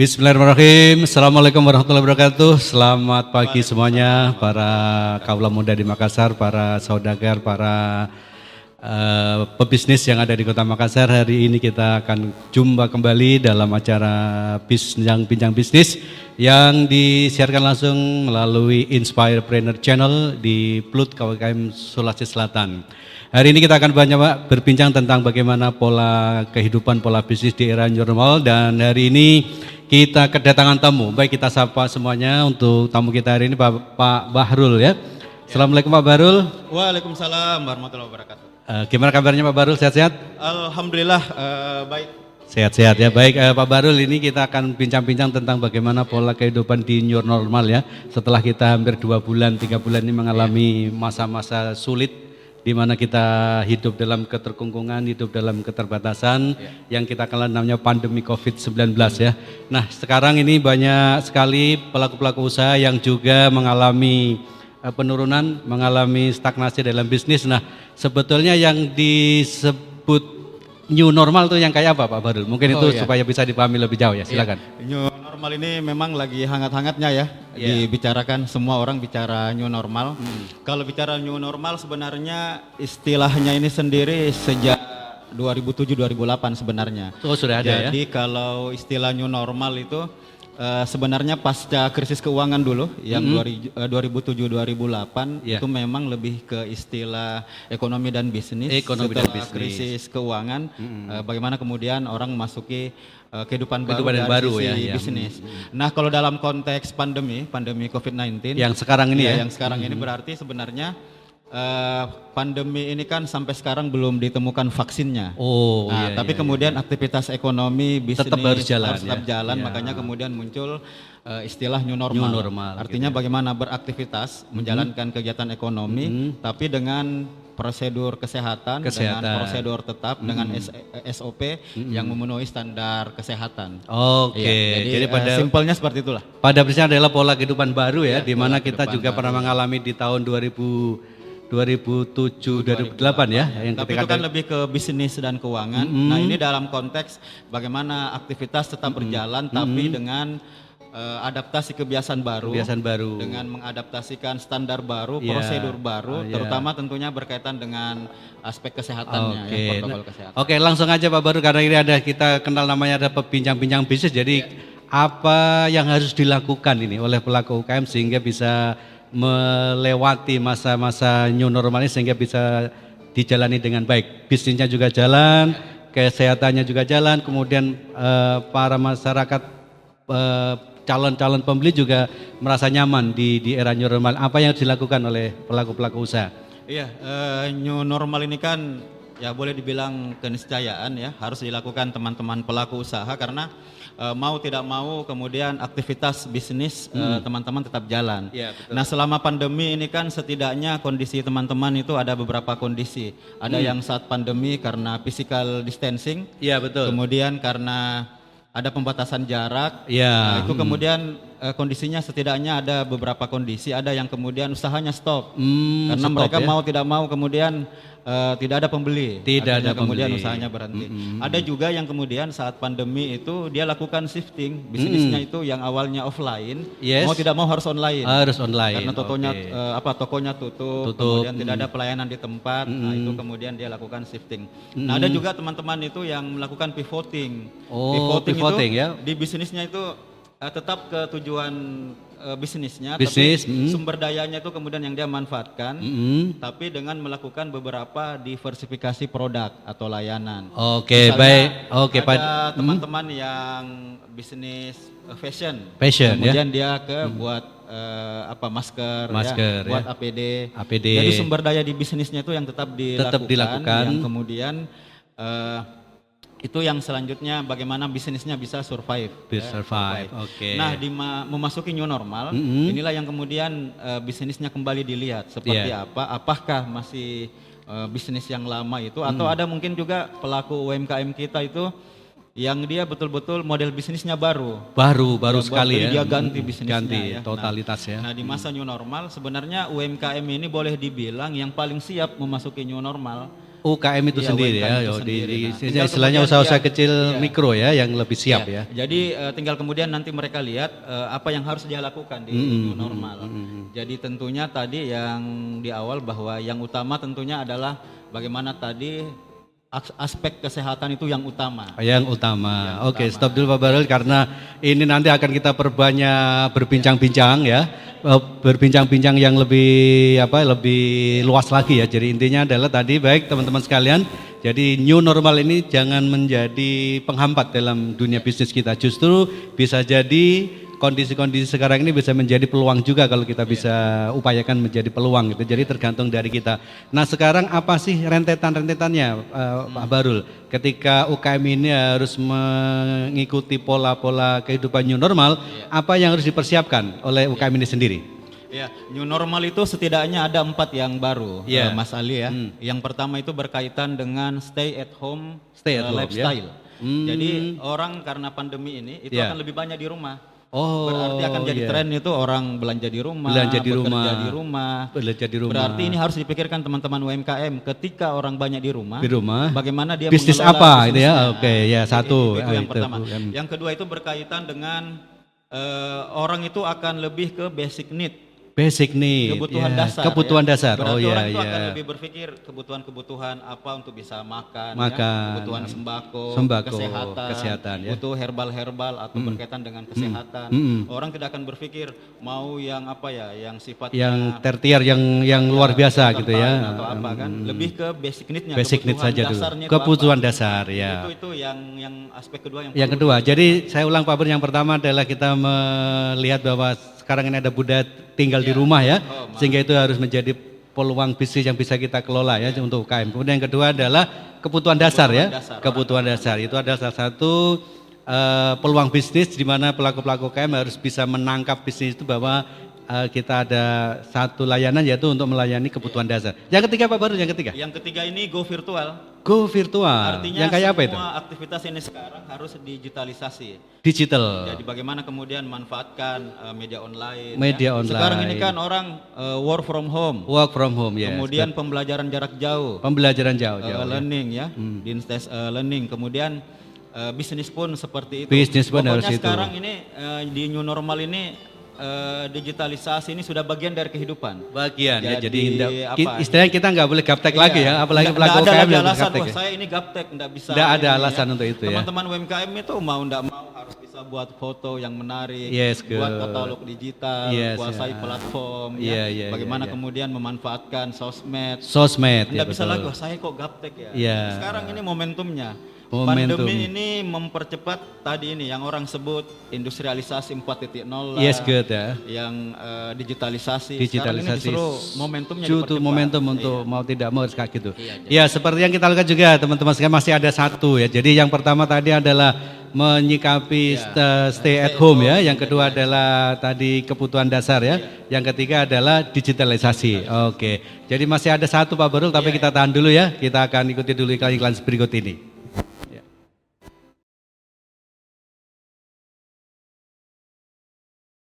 Bismillahirrahmanirrahim. Assalamualaikum warahmatullahi wabarakatuh. Selamat pagi semuanya, para kaula muda di Makassar, para saudagar, para pebisnis yang ada di Kota Makassar. Hari ini kita akan jumpa kembali dalam acara Bincang Bisnis yang disiarkan langsung melalui Inspirepreneur Channel di Plut KWKM Sulawesi Selatan. Hari ini kita akan banyak berbincang tentang bagaimana pola kehidupan, pola bisnis di era new normal, dan hari ini kita kedatangan tamu. Baik, kita sapa semuanya. Untuk tamu kita hari ini Pak Bahrul ya. Assalamualaikum Pak Bahrul. Waalaikumsalam warahmatullahi wabarakatuh. Gimana kabarnya Pak Bahrul, sehat-sehat? Alhamdulillah baik. Sehat-sehat ya. Baik Pak Bahrul, ini kita akan bincang-bincang tentang bagaimana pola kehidupan di new normal ya. Setelah kita hampir 2 bulan, 3 bulan ini mengalami masa-masa sulit, di mana kita hidup dalam keterkungkungan, hidup dalam keterbatasan yang kita kenal namanya pandemi COVID-19 ya. Nah, sekarang ini banyak sekali pelaku-pelaku usaha yang juga mengalami penurunan, mengalami stagnasi dalam bisnis. Nah, sebetulnya yang disebut new normal itu yang kayak apa Pak Bahrul? Mungkin itu supaya bisa dipahami lebih jauh ya, silakan. New normal ini memang lagi hangat-hangatnya ya, dibicarakan, semua orang bicara new normal. Kalau bicara new normal sebenarnya istilahnya ini sendiri sejak 2007-2008 sebenarnya. Oh, sudah ada. Jadi kalau istilah new normal itu sebenarnya pasca krisis keuangan dulu yang 2007-2008 itu memang lebih ke istilah ekonomi dan bisnis. Setelah krisis keuangan, bagaimana kemudian orang memasuki kehidupan baru dari bisnis. Nah, kalau dalam konteks pandemi COVID-19 yang sekarang ini yang sekarang ini berarti sebenarnya pandemi ini kan sampai sekarang belum ditemukan vaksinnya. Tapi kemudian aktivitas ekonomi bisnis harus tetap jalan, makanya kemudian muncul istilah new normal. Artinya bagaimana beraktivitas, menjalankan kegiatan ekonomi, tapi dengan prosedur kesehatan, dengan prosedur tetap, dengan SOP yang memenuhi standar kesehatan. Jadi pada simpelnya seperti itulah. Pada prinsipnya adalah pola kehidupan baru ya, di mana kita juga pernah mengalami di tahun 2007-2008 ya. Yang tapi itu kan lebih ke bisnis dan keuangan. Nah, ini dalam konteks bagaimana aktivitas tetap berjalan, tapi dengan adaptasi kebiasaan baru, dengan mengadaptasikan standar baru, prosedur baru, terutama tentunya berkaitan dengan aspek kesehatannya, protokol kesehatan. Langsung aja Pak Baru, karena ini ada kita kenal namanya ada bincang-bincang bisnis. Jadi apa yang harus dilakukan ini oleh pelaku UKM sehingga bisa melewati masa-masa new normal ini sehingga bisa dijalani dengan baik, bisnisnya juga jalan, kesehatannya juga jalan, kemudian para masyarakat calon-calon pembeli juga merasa nyaman di era new normal. Apa yang harus dilakukan oleh pelaku-pelaku usaha? New normal ini kan ya boleh dibilang keniscayaan ya, harus dilakukan teman-teman pelaku usaha karena mau tidak mau kemudian aktivitas bisnis teman-teman tetap jalan. Nah, selama pandemi ini kan setidaknya kondisi teman-teman itu ada beberapa kondisi. Ada yang saat pandemi karena physical distancing, kemudian karena ada pembatasan jarak, itu kemudian kondisinya setidaknya ada beberapa kondisi, ada yang kemudian usahanya stop, karena mereka mau tidak mau kemudian tidak ada pembeli, kemudian usahanya berhenti. Ada juga yang kemudian saat pandemi itu dia lakukan shifting, bisnisnya itu yang awalnya offline, mau tidak mau harus online. Karena tokonya tutup, kemudian tidak ada pelayanan di tempat, nah itu kemudian dia lakukan shifting. Nah, ada juga teman-teman itu yang melakukan pivoting. Pivoting itu di bisnisnya itu tetap ke tujuan bisnisnya, tapi sumber dayanya itu kemudian yang dia manfaatkan, tapi dengan melakukan beberapa diversifikasi produk atau layanan. Ada teman-teman yang bisnis fashion, kemudian dia buat masker buat APD. Jadi sumber daya di bisnisnya itu yang tetap dilakukan. Yang kemudian itu yang selanjutnya bagaimana bisnisnya bisa survive. Nah, memasuki new normal, inilah yang kemudian bisnisnya kembali dilihat seperti apa. Apakah masih bisnis yang lama itu atau ada mungkin juga pelaku UMKM kita itu yang dia betul-betul model bisnisnya baru sekali ya. Dia ganti bisnisnya, totalitas ya. Nah, di masa new normal sebenarnya UMKM ini boleh dibilang yang paling siap memasuki new normal. UKM itu Iya, sendiri UMKM ya, itu sendiri. Nah, tinggal istilahnya kemudian usaha-usaha dia- kecil iya. mikro ya yang lebih siap ya. Jadi tinggal kemudian nanti mereka lihat apa yang harus dia lakukan di new normal. Jadi tentunya tadi yang di awal bahwa yang utama tentunya adalah bagaimana tadi aspek kesehatan itu yang utama. Yang utama. Oke, stop dulu Pak Barul karena ini nanti akan kita perbanyak berbincang-bincang ya. Berbincang-bincang yang lebih lebih luas lagi ya. Jadi intinya adalah tadi baik teman-teman sekalian. Jadi new normal ini jangan menjadi penghambat dalam dunia bisnis kita. Justru bisa jadi kondisi-kondisi sekarang ini bisa menjadi peluang juga kalau kita bisa upayakan menjadi peluang gitu. Jadi tergantung dari kita. Nah sekarang apa sih rentetan-rentetannya Pak Barul? Ketika UKM ini harus mengikuti pola-pola kehidupan new normal, apa yang harus dipersiapkan oleh UKM ini sendiri? Ya, new normal itu setidaknya ada 4 yang baru, Iya. Mas Ali ya. Yang pertama itu berkaitan dengan stay at home, Stay at home, lifestyle. ya. Jadi orang karena pandemi ini itu Iya. akan lebih banyak di rumah. Oh, Berarti akan jadi iya. tren itu orang belanja di rumah, Belanja di bekerja rumah. di rumah. Belanja di rumah. Berarti ini harus dipikirkan teman-teman UMKM ketika orang banyak di rumah. Di rumah. Bagaimana dia Bisnis mengelola apa itu ya? bisnisnya. Oke, ya satu. Itu yang Itu, pertama. Bu. Yang kedua itu berkaitan dengan orang itu akan lebih ke basic need. Basic need. Kebutuhan ya. dasar. Kebutuhan ya. dasar. Berarti Oh ya orang itu ya. akan lebih berpikir kebutuhan-kebutuhan apa untuk bisa makan, Makan. ya. Kebutuhan sembako, Sembako, kesehatan, kesehatan, ya. butuh herbal-herbal atau berkaitan dengan kesehatan. Orang tidak akan berpikir mau yang apa ya, yang sifatnya Yang tertier yang luar biasa gitu ya. atau apa kan, lebih ke basic need-nya, Basic need kebutuhan saja dulu. dasarnya itu Kebutuhan apa. dasar ya. Itu yang aspek kedua yang Yang perlu kedua, jadi saya ulang Pak Ber, yang pertama adalah kita melihat bahwa sekarang ini ada budaya tinggal di rumah ya, sehingga itu harus menjadi peluang bisnis yang bisa kita kelola ya untuk UKM. Kemudian yang kedua adalah kebutuhan dasar ya, kebutuhan dasar itu adalah salah satu peluang bisnis di mana pelaku-pelaku UKM harus bisa menangkap bisnis itu bahwa kita ada satu layanan yaitu untuk melayani kebutuhan dasar. Yang ketiga Pak Baru, yang ketiga. Yang ketiga ini go virtual. Go virtual. Artinya yang kayak apa itu? semua aktivitas ini sekarang harus digitalisasi. Digital. Jadi bagaimana kemudian manfaatkan media online. Media ya. online. Sekarang ini kan orang work from home. Work from home ya. Kemudian pembelajaran jarak jauh. Pembelajaran jauh-jauh. Learning ya. Distance learning. Kemudian bisnis pun seperti itu. Bisnis pun Pokoknya harus itu. sekarang ini di new normal ini digitalisasi ini sudah bagian dari kehidupan. Bagian ya, jadi apa, istilahnya kita nggak boleh gaptek Iya. lagi ya, apalagi Nggak pelaku ada UKM lagi yang alasan, gaptek wah ya. saya ini gaptek, nggak bisa. Nggak ada ini, alasan untuk itu ya. Teman-teman UMKM itu mau nggak mau harus bisa buat foto yang menarik, Yes, buat good. katalog digital, Yes, kuasai ya. platform, Iya, ya. iya, Bagaimana iya, iya. kemudian memanfaatkan sosmed. Sosmed ya, Nggak bisa betul. lagi, wah saya kok gaptek ya. Iya. Sekarang ini momentumnya. Momentum. Pandemi ini mempercepat tadi ini yang orang sebut industrialisasi 4.0 lah. Yes, good ya. Yang digitalisasi. Sekarang ini Digitalisasi. justru momentumnya Justru dipercepat. momentum Iya. untuk mau tidak mau harus kayak gitu. Iya, Ya, seperti yang kita lakukan juga teman-teman sekalian masih ada satu ya. Jadi yang pertama tadi adalah menyikapi stay at home ya. Yang kedua adalah tadi kebutuhan dasar ya. Yang ketiga adalah digitalisasi. Oke. Jadi masih ada satu Pak Barul tapi kita tahan dulu ya. Kita akan ikuti dulu iklan-iklan berikut ini.